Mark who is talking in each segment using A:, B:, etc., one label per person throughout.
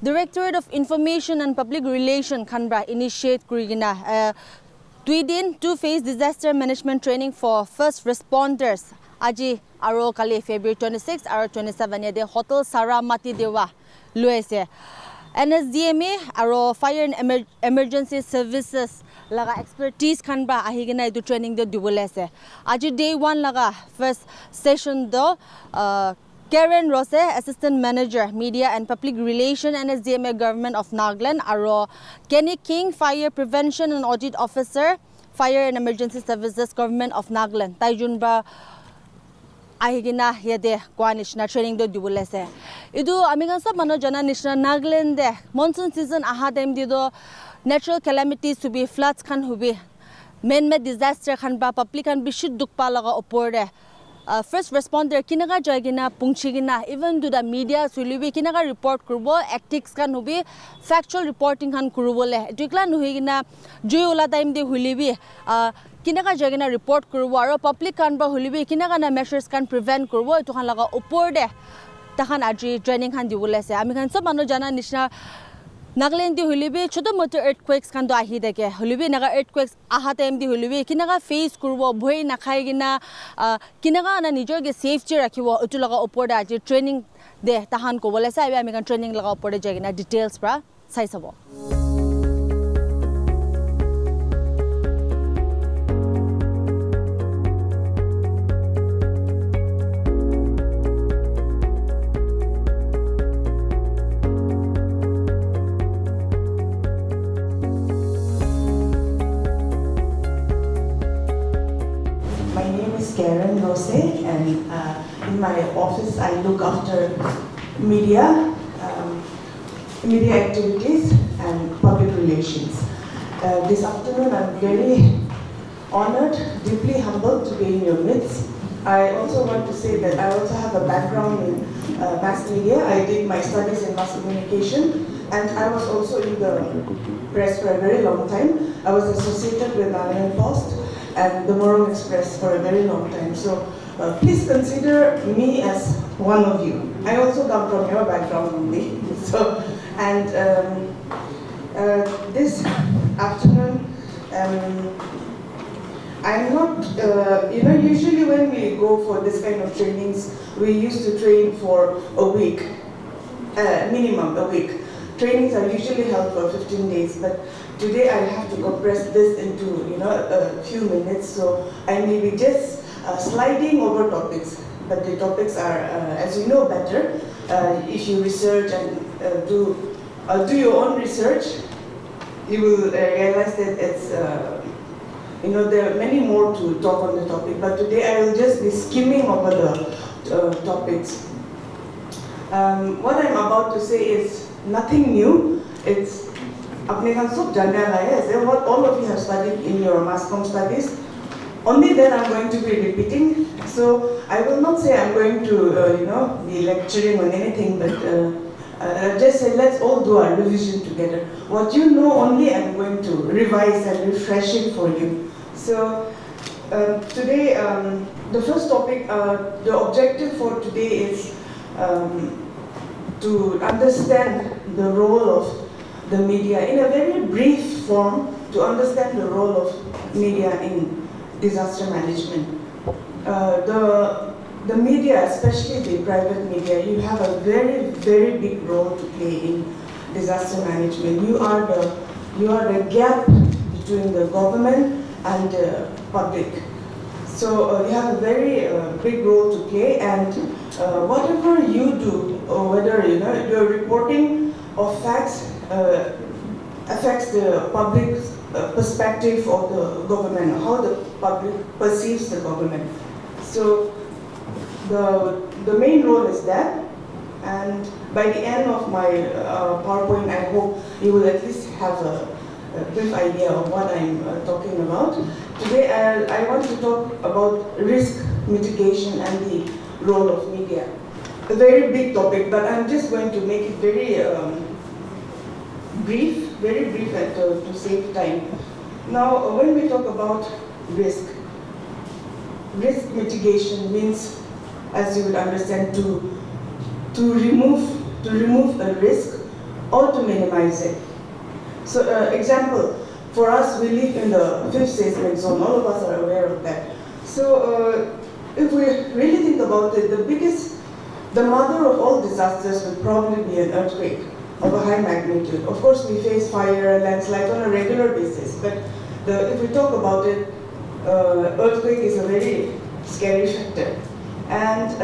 A: Directorate of Information and Public Relations Khanbra initiate kurigina Tweedin two-phase disaster management training for first responders. Aji aro kali February 26 aro 27 yade Hotel Saramati Dewa luese. NSDMA aro Fire and Emergency Services laga expertise khanbra ahigina edu training do dibulese. Aji day 1 laga first session do Karen Rose, Assistant Manager, Media and Public Relations, NSDMA Government of Nagaland, aro Kenny King, Fire Prevention and Audit Officer, Fire and Emergency Services, Government of Nagaland. Taijunba ahigina yade kwanishna training do dibulese. Idu amigan sab mano jana nishna Nagaland de monsoon season aha time dido natural calamities to be floods khan hubi man-made disaster khan ba public khan bishid dukpa laga opor first responder kinaga jagina pungchigina even to the media sulibi kinaga report kurbo ethics kan hubi factual reporting kan kurubole dikla nuhigina joyola time de hulibi kinaga jagina report kurbo aro public kan ba hulibi kinaga na measures kan prevent kurbo to kan laga opor de tahan aji training kan dibule se ami kan sob manu jana nishna Nagaland di hulibi choto moto earthquakes kan do ahi deke hulibi naga earthquakes aha time di hulibi kinaga face kurbo bhoi nakhai gina kinaga na nijor ge safety rakhibo utu laga opor da je training de tahan ko bole sai ami kan training laga opor de jagina details pra sai sabo
B: Karen Rose, and in my office I look after media activities and public relations. This afternoon I'm very honored, deeply humbled to be in your midst. I also want to say that I also have a background in mass media. I did my studies in mass communication, and I was also in the press for a very long time. I was associated with Nagaland Post and the Morong Express for a very long time. So please consider me as one of you. I also come from your background only. So, and this afternoon, I'm not, usually when we go for this kind of trainings, we used to train for a week, minimum a week. Trainings are usually held for 15 days, but today I have to compress this into a few minutes, so I may be just sliding over topics, but the topics are, as you know better, if you research and do your own research, you will realize that it's, there are many more to talk on the topic, but today I will just be skimming over the topics. What I'm about to say is nothing new. It's what all of you have studied in your mass comm studies. Only then I'm going to be repeating. So I will not say I'm going to be lecturing on anything, but just say let's all do our revision together. What you know only I'm going to revise and refresh it for you. So today, the first topic, the objective for today is to understand the role of the media in a very brief form, to understand the role of media in disaster management. The media, especially the private media, you have a very, very big role to play in disaster management. You are the gap between the government and the public. So you have a very big role to play, and whatever you do, or whether you're reporting of facts, affects the public perspective of the government, how the public perceives the government. So the main role is that, and by the end of my PowerPoint, I hope you will at least have a brief idea of what I'm talking about. Today I want to talk about risk mitigation and the role of media. A very big topic, but I'm just going to make it very brief to save time. Now, when we talk about risk mitigation means, as you would understand, to remove a risk or to minimize it. So, example, for us, we live in the 5th seismic zone. All of us are aware of that. So, if we really think about it, the mother of all disasters will probably be an earthquake of a high magnitude. Of course, we face fire and landslide on a regular basis, but if we talk about it, earthquake is a very scary factor. And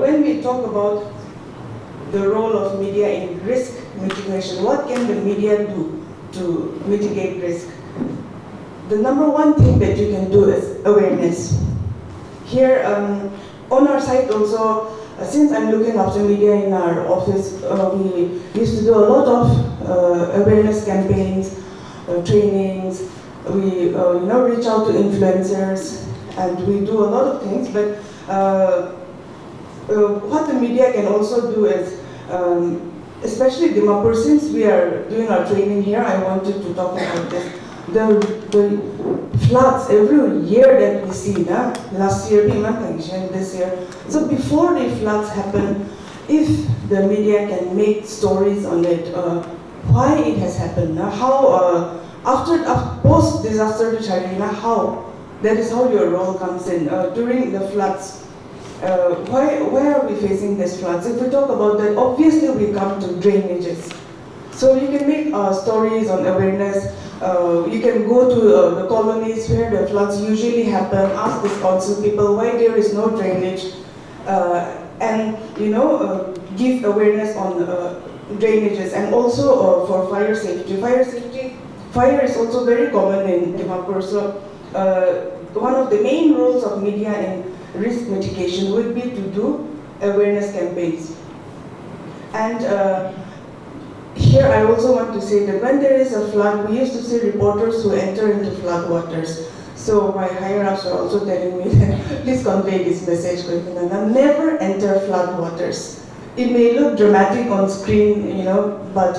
B: when we talk about the role of media in risk mitigation, what can the media do to mitigate risk? The number one thing that you can do is awareness. Here on our site also, since I'm looking after media in our office, we used to do a lot of awareness campaigns, trainings. We reach out to influencers, and we do a lot of things. But what the media can also do is, especially Dimapur, since we are doing our training here, I wanted to talk about this. The floods every year that we see, last year, this year. So before the floods happen, if the media can make stories on it, why it has happened, how after post-disaster how, that is how your role comes in. During the floods, why are we facing these floods? If we talk about that, obviously we come to drainages. So you can make stories on awareness. You can go to the colonies where the floods usually happen, ask the council people why there is no drainage, and give awareness on drainages, and also for fire safety. Fire is also very common in Dimapur. So one of the main roles of media in risk mitigation would be to do awareness campaigns. And here I also want to say that when there is a flood, we used to see reporters who enter into flood waters. So my higher-ups are also telling me that please convey this message, never enter flood waters. It may look dramatic on screen, but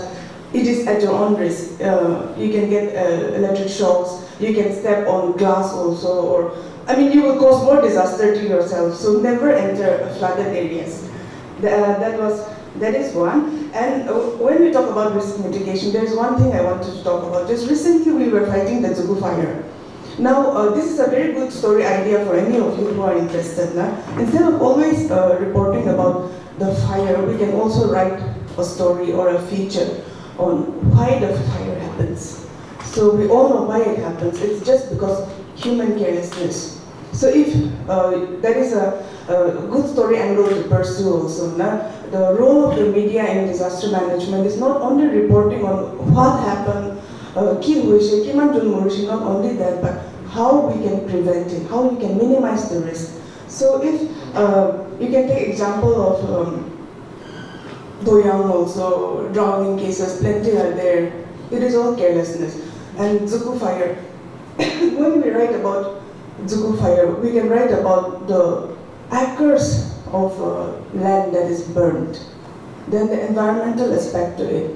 B: it is at your own risk. You can get electric shocks, you can step on glass also, or you will cause more disaster to yourself. So never enter flooded areas. That is one. And when we talk about risk mitigation, there is one thing I wanted to talk about. Just recently we were fighting the Zugu fire. Now, this is a very good story idea for any of you who are interested. Instead of always reporting about the fire, we can also write a story or a feature on why the fire happens. So we all know why it happens. It's just because of human carelessness. So if that is a good story angle to pursue also. The role of the media in disaster management is not only reporting on what happened, not only that, but how we can prevent it, how we can minimize the risk. So if you can take example of Doyang also, drowning cases, plenty are there. It is all carelessness. And Zugu fire, when we write about Zugu fire, we can write about the acres of land that is burned. Then the environmental aspect to it,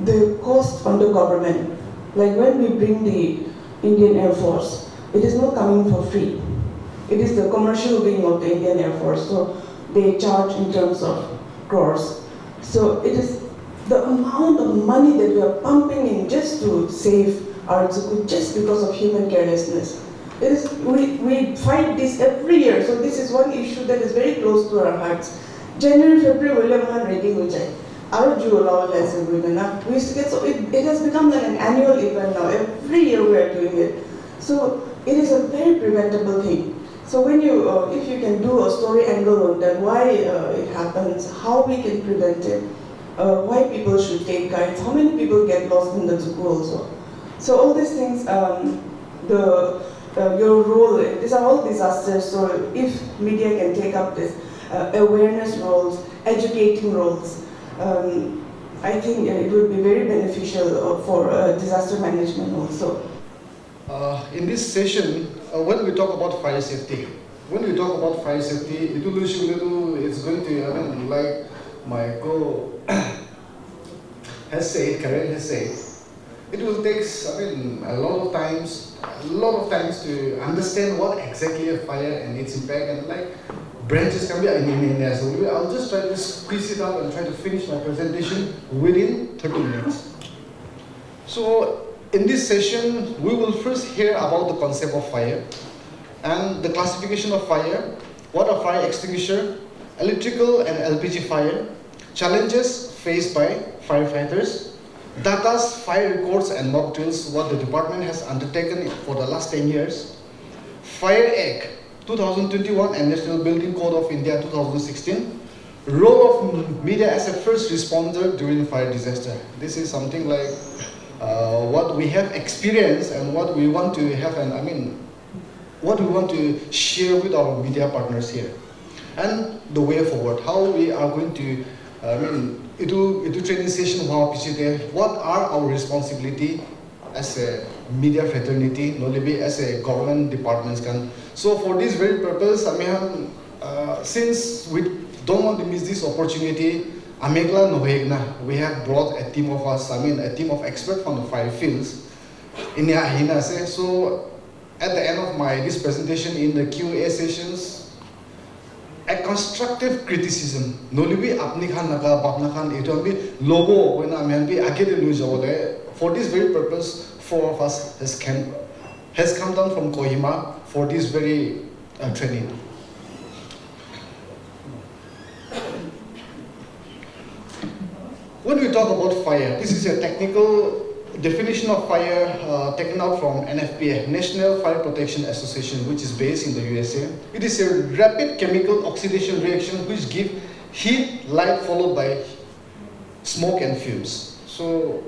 B: the cost on the government. Like when we bring the Indian Air Force, it is not coming for free. It is the commercial wing of the Indian Air Force, so they charge in terms of crores. So it is the amount of money that we are pumping in just to save our Zugu just because of human carelessness. We fight this every year, so this is one issue that is very close to our hearts. January, February, ready ho jai. We used to get, so it has become like an annual event now. Every year we are doing it. So it is a very preventable thing. So when if you can do a story angle on that, why it happens, how we can prevent it, why people should take guides, how many people get lost in the Zugu also. So all these things, your role, these are all disasters, so if media can take up this awareness roles, educating roles, I think it would be very beneficial for disaster management also.
C: In this session, when we talk about fire safety, it's going to, like my co has said, Karen has said, it will take, a lot of times to understand what exactly a fire and its impact, and like branches can be in there. So I'll just try to squeeze it out and try to finish my presentation within 30 minutes. So in this session, we will first hear about the concept of fire and the classification of fire, what a fire extinguisher, electrical and LPG fire, challenges faced by firefighters, data's fire records and mock drills, what the department has undertaken for the last 10 years, Fire Act 2021 and National Building Code of India 2016, role of media as a first responder during fire disaster. This is something like what we have experienced and what we want to have, and what we want to share with our media partners here, and the way forward, how we are going to, itu training session what are our responsibility as a media fraternity, not as a government departments can. So for this very purpose, since we don't want to miss this opportunity, we have brought a team of us, a team of experts from the fire fields. So at the end of this presentation in the Q&A sessions, a constructive criticism. Nolibi apni khan naga, bapna khan, it will be logo when for this very purpose, 4 of us has come down from Kohima for this very training. When we talk about fire, this is a technical definition of fire taken out from NFPA, National Fire Protection Association, which is based in the USA. It is a rapid chemical oxidation reaction which gives heat, light followed by smoke and fumes. So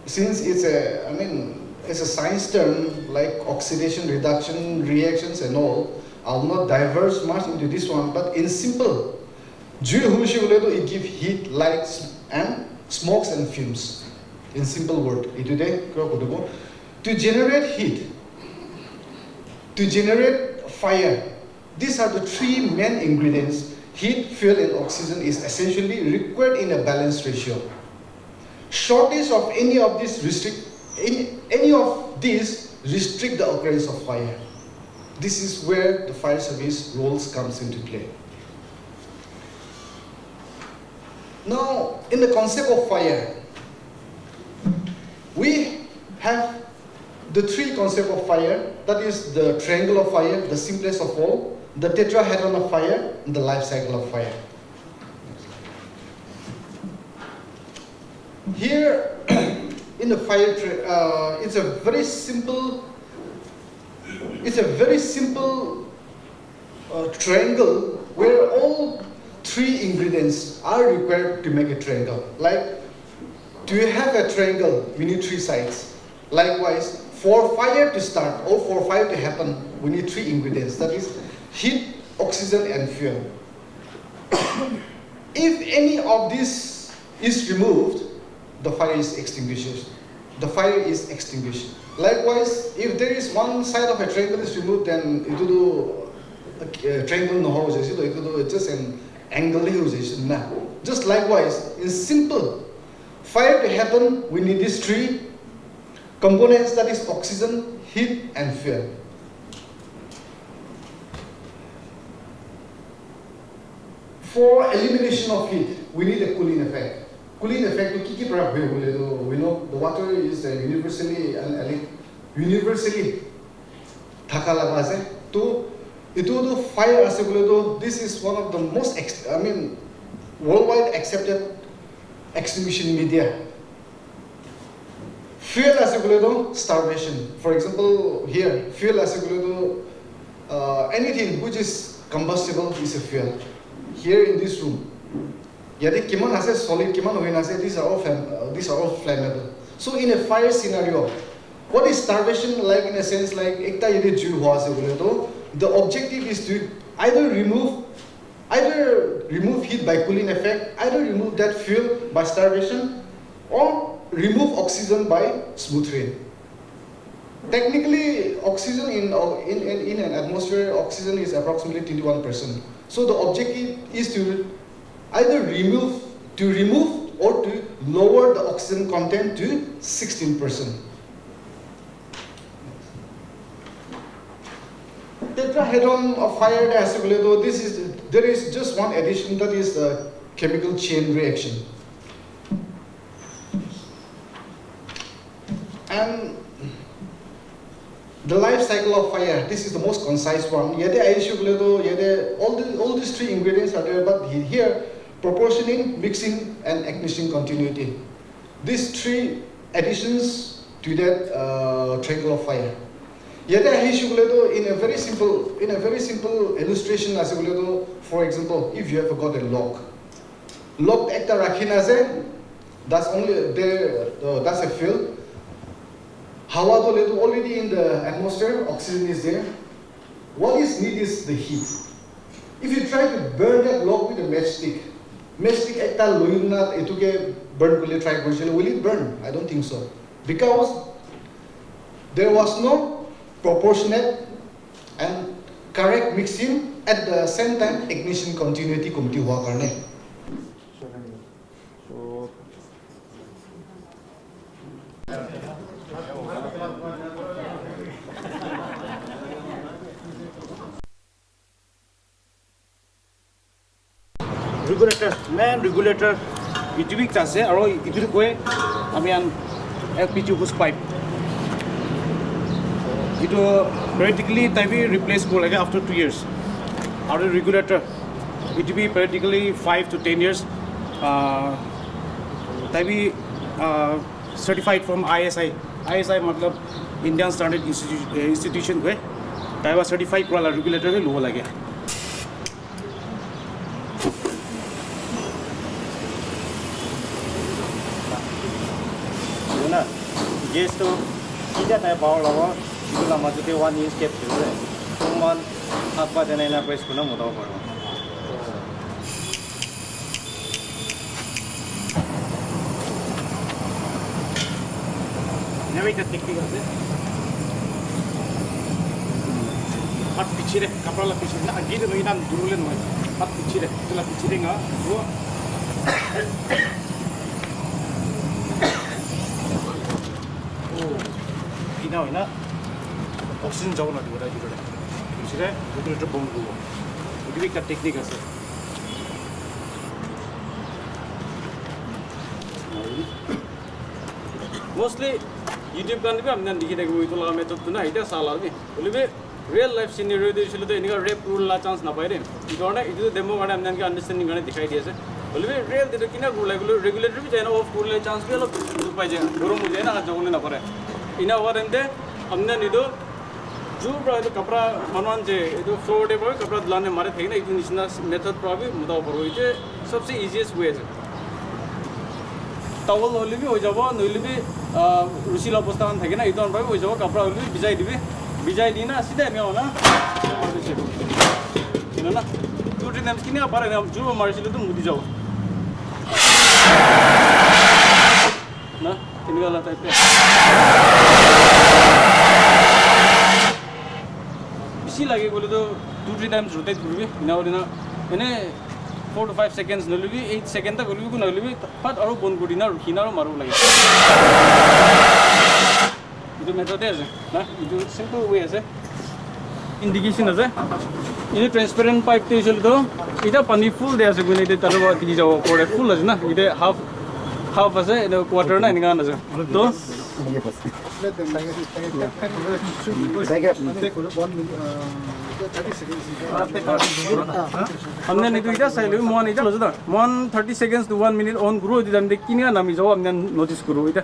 C: since it's a science term like oxidation, reduction, reactions and all, I'll not diverge much into this one, but in simple, it gives heat, light and smokes and fumes. In simple word, to generate heat, to generate fire, these are the 3 main ingredients. Heat, fuel and oxygen is essentially required in a balanced ratio. Shortage of any of these restrict the occurrence of fire. This is where the fire service roles comes into play. Now, in the concept of fire, we have the 3 concepts of fire, that is the triangle of fire, the simplest of all, the tetrahedron of fire, and the life cycle of fire. Here, in the fire, it's a very simple triangle where all 3 ingredients are required to make a triangle. Like, to have a triangle, we need 3 sides. Likewise, for fire to start or for fire to happen, we need 3 ingredients. That is heat, oxygen, and fuel. If any of this is removed, the fire is extinguished. The fire is extinguished. Likewise, if there is one side of a triangle is removed, then it will do a triangle no how it will do just an angle. Just likewise, in simple, fire to happen, we need these 3 components, that is oxygen, heat, and fuel. For elimination of heat, we need a cooling effect. Cooling effect, we know the water is universally to fire. This is one of the most worldwide accepted extinguishing media. Fuel starvation. For example, here, fuel anything which is combustible is a fuel. Here in this room, solid, these are all flammable. So in a fire scenario, what is starvation like? In a sense, like the objective is to either remove heat by cooling effect, either remove that fuel by starvation, or remove oxygen by smooth rain. Technically, oxygen in an atmosphere, oxygen is approximately 21%. So the objective is to either remove or to lower the oxygen content to 16%. Tetrahedron of fire, there is just one addition, that is the chemical chain reaction. And the life cycle of fire, this is the most concise one. All these three ingredients are there, but here, proportioning, mixing, and ignition continuity. These three additions to that triangle of fire. In a very simple illustration, for example, if you have got a log ekta rakhina that's only there, that's a field. Hawa already in the atmosphere, oxygen is there. What is needed is the heat. If you try to burn that log with a matchstick ekta loina etuke burn kule try korisile, will it burn? I don't think so, because there was no proportionate and correct mixing at the same time ignition continuity komti hua karne.
D: regulator itu big chance aro itu koe ami an LPG hose pipe itu practically tabi replace ko lage after 2 years. Our regulator it be practically 5 to 10 years tabi certified from ISI matlab Indian Standard Institution ko tabi certified ko la regulator he lo lage. Yes, to kita tayo power lawa, itu lama tu dia 1 inch cap tu, cuman apa jenis nak press guna mudah baru. Ni kita teknik apa? Pat pichire, kapal la pichire, nak gila ni nan dulu len mai. Pat pichire, tu la pichire ngah, dua. Ina oxygen jauh na dibuat itu deh. Misalnya regulator bongku, itu kita teknik asal. Mostly YouTube kan juga amnan dikit lagi itu lah method tu na itu salah ni. Lebih real life scenario itu selalu ini kan rape rule lah chance na pakai deh. Itu orang itu demo kan amnan kan understanding kan dikai dia se. Lebih real itu kina rule regulator भी जाना off rule chance भी अलग itu pakai je. Dorong मुझे ना जगह ना पड़े. Ina orang deh, amna ni do, juga itu kapra manuan je, itu floor deh boleh kapra dilane mare thei na itu nisna method probably mudah baru itu, सबसे easiest way je. Towel Holi भी हो जावा, नोली भी रुसी लापोस्तान थेगे ना itu orang probably हो जावा kapra Holi भी bijai di na सीधे में होना, ini ना, tu ट्रेन हम किन्हें apa रहे हम juga मारे सिले tu मुदी जाओ, ना, ini वाला type है. इसी लगे बोले तो 2-3 times rotate करूँगी ना और ना मैंने 4 to 5 seconds न लूँगी 8 second तक लूँगी को न लूँगी पर और बंद करी ना रुकी ना और मारू लगे itu method है ना itu simple way है indication है ini transparent pipe ते चल तो इधर पानी full दे ऐसे कोई नहीं दे तारो बात की जाओ कोड़े full है ना इधर half है इधर quarter ना इनका ना तो हमने नहीं तो इधर साइड में मोन इधर लोज़ था मोन 30 seconds to 1 minute on करो इधर हम देख किन्हीं ना मिजाओ हमने notice करो इधर